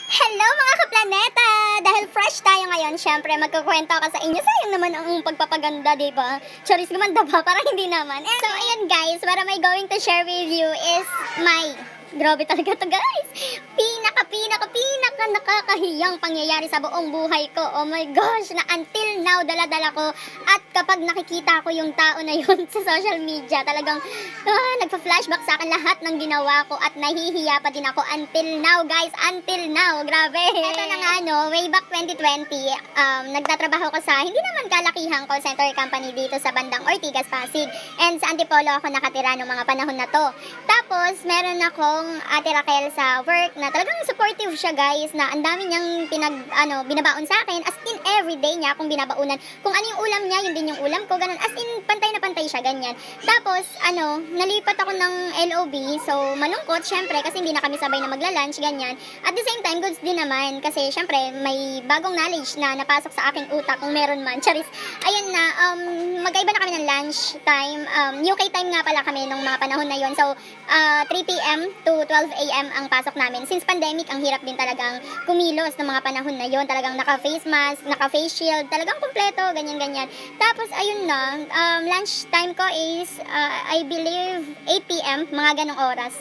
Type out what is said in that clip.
Hello mga kaplaneta! Dahil fresh tayo ngayon, syempre magkukwento ako sa inyo. Sayang naman ang pagpapaganda, di ba? Charis, gumanda ba? Parang hindi naman. So, ayan guys, what am I going to share with you is my... Grabe talaga to guys! Pinaka nakakahiyang pangyayari sa buong buhay ko. Oh my gosh, na until now dala-dala ko. At kapag nakikita ko yung tao na yun sa social media, talagang nagpa-flashback sa akin lahat ng ginawa ko at nahihiya pa din ako until now guys, until now, grabe. Eto na nga way back 2020, nagtatrabaho ko sa hindi naman kalakihang call center company dito sa bandang Ortigas, Pasig. And sa Antipolo ako nakatira ng mga panahon na to. Tapos, meron akong ate Raquel sa work na talagang supportive siya guys, na ang dami niyang binabaon sa akin, as in everyday niya akong binabaunan. Kung ano yung ulam niya, yun din yung ulam ko, ganun. As in, pantay na pantay siya, ganyan. Tapos, nalipat ako ng LOB, so malungkot syempre kasi hindi na kami sabay na magla-lunch, ganyan. At the same time, goods din naman kasi syempre may bagong knowledge na napasok sa aking utak kung meron man. Charis. Ayun na, magkaiba na kami ng lunch time. UK time nga pala kami nung mga panahon na yon. So, 3 p.m. to 12 a.m. ang pasok namin. Since pandemic, ang hirap din talagang kumilos ng mga panahon na yon. Talagang naka-face mask, naka-face shield, talagang kumpleto, ganyan-ganyan. Tapos, ayun na, lunch time ko is, I believe, 8 p.m., mga ganong oras.